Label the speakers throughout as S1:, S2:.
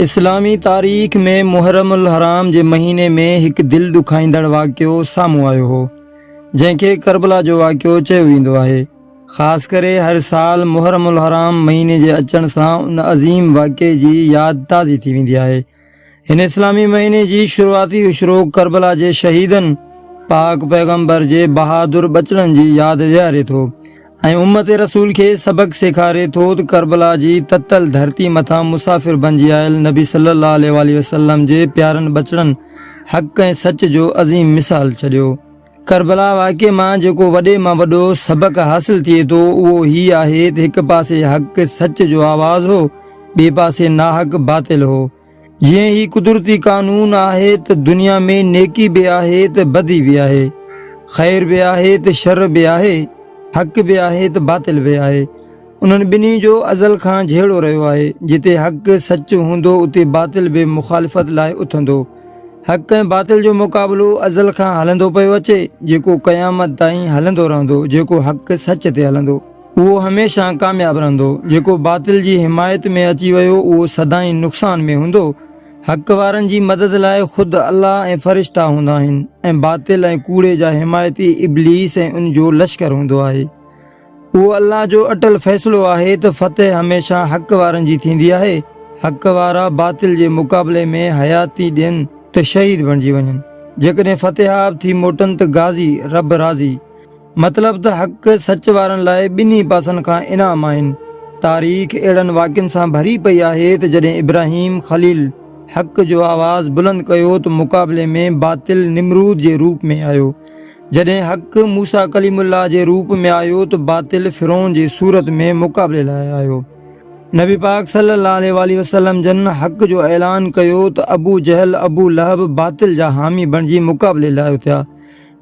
S1: इस्लामी तारीख़ में मुहर्रमुल हराम जे महीने में हिकु दिलि ॾुखाईंदड़ वाक़ियो साम्हूं आयो हो, जंहिंखे करबला जो वाक़ियो चयो वेंदो आहे। ख़ासि करे हर साल मुहर्रमुल हराम महीने जे अचण सां उन अज़ीम वाक़िए जी यादि ताज़ी थी वेंदी आहे। हिन इस्लामी महीने जी शुरूआती उशरो करबला जे शहीदनि पाक पैगम्बर जे बहादुर बचड़नि जी यादि ॾियारे थो ऐं उम्मत रसूल खे सबक़ सेखारे थो त करबला जी ततल धरती मथां मुसाफ़िर बणिजी आयल नबी सल्लल्लाहु अलैहि वसल्लम जे प्यारनि बचड़नि हक़ ऐं सच जो अज़ीम मिसाल छॾियो। करबला वाक़िए मां जेको वॾे मां वॾो सबक़ हासिल थिए थो उहो ही आहे त हिकु पासे हक़ सच जो आवाज़ हो, ॿिए पासे नाहक बातिल हो। जीअं ही कुदरती कानून आहे त दुनिया में नेकी बि आहे त बदी बि आहे, ख़ैर बि आहे त शर बि आहे, हक़ बि आहे त बातिल बि आहे। उन्हनि ॿिन्ही जो अज़ल खां जहिड़ो रहियो आहे। जिते हक़ सच हूंदो उते बातिल बि मुखालिफ़त लाइ उथंदो। हक़ ऐं बातिल जो मुक़ाबिलो अज़ल खां हलंदो पियो अचे, जेको क़यामत ताईं हलंदो रहंदो। जेको हक़ सच ते हलंदो उहो हमेशह कामयाबु रहंदो। जेको बातिल जी हिमायत में अची वियो उहो सदाईं नुक़सान में हूंदो। हक़ वारनि जी मदद लाइ ख़ुदि अल्लाह ऐं फ़रिश्ता हूंदा आहिनि ऐं बातिल ऐं कूड़े जा हिमायती इब्लीस ऐं उन जो लश्कर हूंदो आहे। उहो अल्लाह जो अटल फ़ैसिलो आहे त फ़तेह हमेशह हक़ वारनि जी थींदी आहे। हक़ वारा बातिल जे मुक़ाबले में हयाती ॾियनि त शहीद बणिजी वञनि। जेकॾहिं फ़तेहाब थी मोटनि त गाज़ी रब राज़ी। मतिलबु त हक़ सच वारनि लाइ ॿिन्ही पासनि खां इनाम आहिनि। तारीख़ अहिड़नि वाक़िअनि सां भरी पई आहे त जॾहिं इब्राहिम ख़लील हक़ जो आवाज़ बुलंद कयो त मुक़ाबले में बातिल निमरूद जे रूप में आयो। जॾहिं हक़ मूसा कलीमुल्लाह जे रूप में आयो त बातिल फ़िरौन जी सूरत में मुक़ाबले लाइ आयो। नबी पाक सल्लल्लाहु अलैहि वसल्लम जन हक़ जो ऐलान कयो त अबू जहल अबू लहब बातिल जा हामी बणिजी मुक़ाबले लाइ उथिया।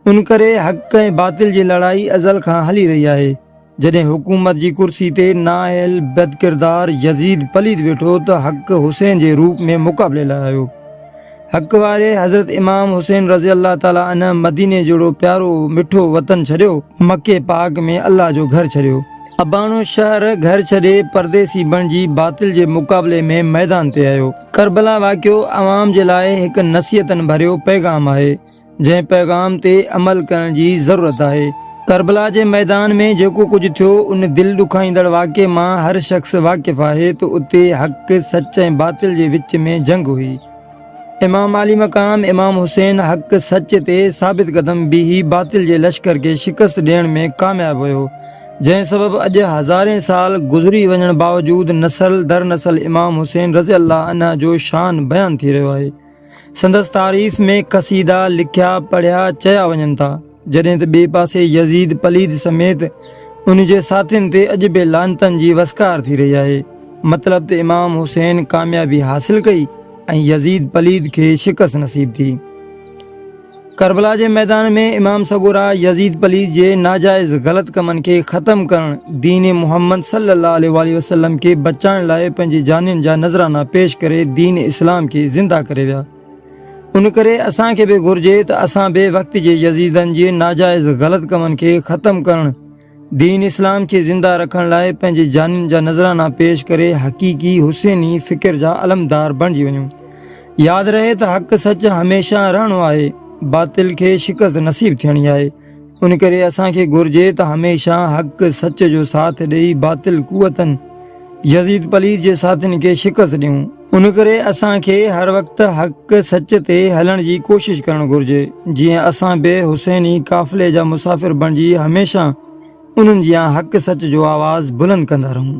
S1: उन करे हक़ ऐं बातिल जी लड़ाई अज़ल खां हली रही आहे। जॾहिं हुकूमत जी कुर्सी ते नाअहल बदकिरदार यज़ीद पलीद वेठो त हक़ हुसैन जे रूप में मुक़ाबले लाइ आयो। हक़ वारे हज़रत इमाम हुसैन रज़ी अल्लाह ताला अन्हु मदीने जहिड़ो प्यारो मिठो वतन छॾियो, मके पाक में अल्लाह जो घर छॾियो। अबाणो शहर घर छॾे परदेसी बणिजी बातिल जे मुक़ाबले में मैदान ते आयो। करबला वाक़ियो अवाम जे लाइ हिकु नसीहतनि भरियो पैगाम आहे, जंहिं पैगाम ते अमल करण जी ज़रूरत आहे। करबला जे मैदान में जेको कुझु थियो उन दिलि ॾुखाईंदड़ वाक़िए मां हर शख़्स वाक़िफ़ आहे त उते हक़ सच ऐं बातिल जे विच में जंग हुई। इमाम आली मक़ाम इमाम हुसैन हक़ सच ते साबित क़दम बीही बातिल जे लश्कर खे शिकस्त ॾियण में कामयाबु हुयो, जंहिं सबबु अॼु हज़ारे साल गुज़री वञण बावजूदि नसल दर नसल इमाम हुसैन रज़ी अल्लाह अन्हा जो शान बयानु थी रहियो आहे। संदसि तारीफ़ में क़सीदा लिखिया पढ़िया चया वञनि था। जॾहिं त ॿिए पासे यज़ीद पलीद समेत उन जे साथियुनि ते अॼु बि लानतनि जी वसकार थी रही आहे। मतिलबु त इमाम हुसैन कामयाबी हासिल कई ऐं यज़ीद पलीद खे शिकस्त नसीब थी। करबला जे मैदान में इमाम सगोरा यज़ीद पलीद जे नाजाइज़ ग़लति कमनि खे ख़तमु करण दीन मुहम्मद सल्लल्लाहु अलैहि वसल्लम खे बचाइण लाइ पंहिंजी जानियुनि जा नज़राना पेश करे दीन इस्लाम खे ज़िंदा करे विया। उन करे असांखे बि घुर्जे त असां बि वक़्त जे यज़ीदनि जे नाजाइज़ ग़लति कमनि खे ख़तमु करण दीन इस्लाम खे ज़िंदा रखण लाइ पंहिंजी जानियुनि जा नज़राना पेश करे हक़ीक़ी हुसैनी फ़िक्र जा अलमदार बणिजी वञूं। यादि रहे त हक़ सच हमेशह रहणो आहे, बातिल खे शिकस्त नसीब थियणी आहे। उन करे असांखे घुर्जे त हमेशह हक़ सच जो साथ ॾेई बातिल कुवतनि यज़ीद पलीद जे साथियुनि खे शिकस्त ॾियूं। उन करे असांखे हर वक़्तु हक़ सच ते हलण जी कोशिशि करणु घुरिजे, जीअं असां बि हुसैनी काफ़िले जा मुसाफ़िर बणिजी हमेशह उन्हनि जी हक़ सच जो आवाज़ बुलंद कंदा रहूं।